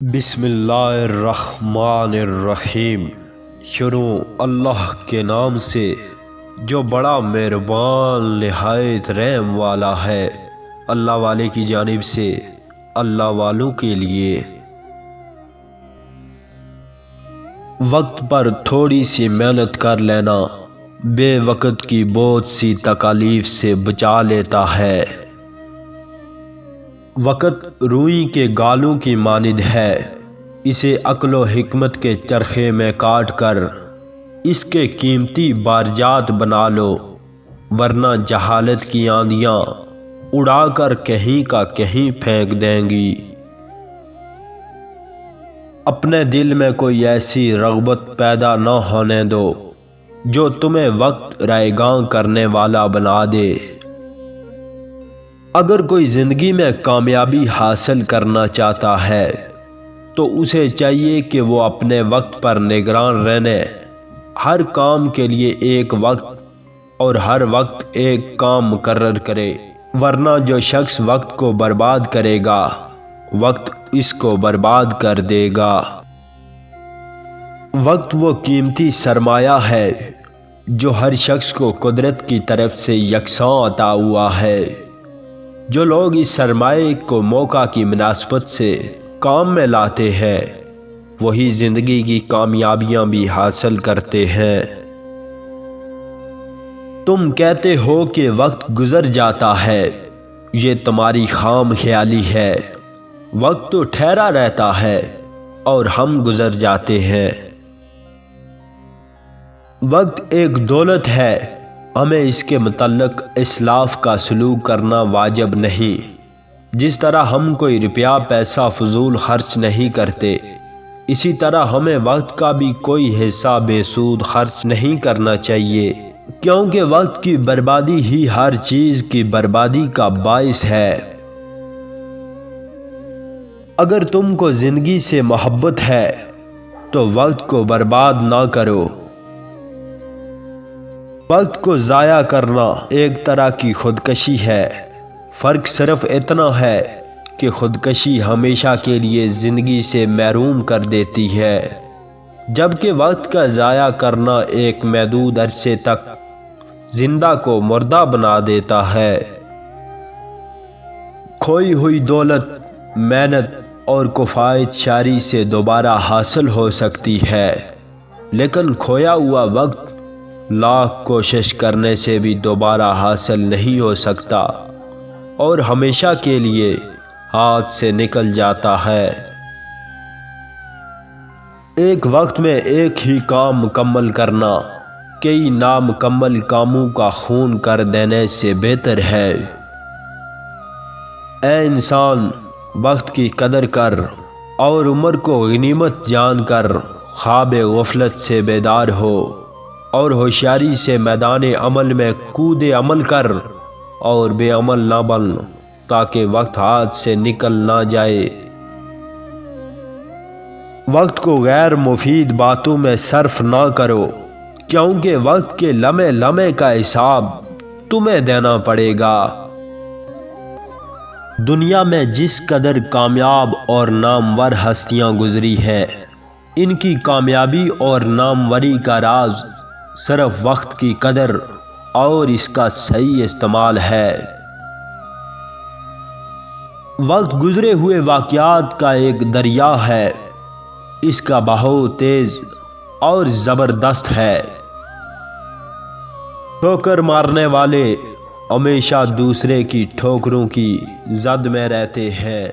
بسم اللہ الرحمن الرحیم۔ شروع اللہ کے نام سے جو بڑا مہربان نہایت رحم والا ہے۔ اللہ والے کی جانب سے اللہ والوں کے لیے۔ وقت پر تھوڑی سی محنت کر لینا بے وقت کی بہت سی تکالیف سے بچا لیتا ہے۔ وقت روئی کے گالوں کی مانند ہے، اسے عقل و حکمت کے چرخے میں کاٹ کر اس کے قیمتی بارجات بنا لو، ورنہ جہالت کی آندیاں اڑا کر کہیں کا کہیں پھینک دیں گی۔ اپنے دل میں کوئی ایسی رغبت پیدا نہ ہونے دو جو تمہیں وقت رائیگاں کرنے والا بنا دے۔ اگر کوئی زندگی میں کامیابی حاصل کرنا چاہتا ہے تو اسے چاہیے کہ وہ اپنے وقت پر نگران رہنے، ہر کام کے لیے ایک وقت اور ہر وقت ایک کام مقرر کرے، ورنہ جو شخص وقت کو برباد کرے گا وقت اس کو برباد کر دے گا۔ وقت وہ قیمتی سرمایہ ہے جو ہر شخص کو قدرت کی طرف سے یکساں عطا ہوا ہے۔ جو لوگ اس سرمایہ کو موقع کی مناسبت سے کام میں لاتے ہیں وہی زندگی کی کامیابیاں بھی حاصل کرتے ہیں۔ تم کہتے ہو کہ وقت گزر جاتا ہے، یہ تمہاری خام خیالی ہے۔ وقت تو ٹھہرا رہتا ہے اور ہم گزر جاتے ہیں۔ وقت ایک دولت ہے، ہمیں اس کے متعلق اسلاف کا سلوک کرنا واجب نہیں۔ جس طرح ہم کوئی روپیہ پیسہ فضول خرچ نہیں کرتے، اسی طرح ہمیں وقت کا بھی کوئی حصہ بے سود خرچ نہیں کرنا چاہیے، کیونکہ وقت کی بربادی ہی ہر چیز کی بربادی کا باعث ہے۔ اگر تم کو زندگی سے محبت ہے تو وقت کو برباد نہ کرو۔ وقت کو ضائع کرنا ایک طرح کی خودکشی ہے، فرق صرف اتنا ہے کہ خودکشی ہمیشہ کے لیے زندگی سے محروم کر دیتی ہے، جبکہ وقت کا ضائع کرنا ایک محدود عرصے تک زندہ کو مردہ بنا دیتا ہے۔ کھوئی ہوئی دولت محنت اور کفایت شاری سے دوبارہ حاصل ہو سکتی ہے، لیکن کھویا ہوا وقت لاکھ کوشش کرنے سے بھی دوبارہ حاصل نہیں ہو سکتا اور ہمیشہ کے لیے ہاتھ سے نکل جاتا ہے۔ ایک وقت میں ایک ہی کام مکمل کرنا کئی نامکمل کاموں کا خون کر دینے سے بہتر ہے۔ اے انسان، وقت کی قدر کر اور عمر کو غنیمت جان کر خواب غفلت سے بیدار ہو اور ہوشیاری سے میدان عمل میں کود عمل کر اور بے عمل نہ بن، تاکہ وقت ہاتھ سے نکل نہ جائے۔ وقت کو غیر مفید باتوں میں صرف نہ کرو، کیونکہ وقت کے لمحے لمحے کا حساب تمہیں دینا پڑے گا۔ دنیا میں جس قدر کامیاب اور نامور ہستیاں گزری ہیں، ان کی کامیابی اور ناموری کا راز صرف وقت کی قدر اور اس کا صحیح استعمال ہے۔ وقت گزرے ہوئے واقعات کا ایک دریا ہے، اس کا بہاؤ تیز اور زبردست ہے۔ ٹھوکر مارنے والے ہمیشہ دوسرے کی ٹھوکروں کی زد میں رہتے ہیں۔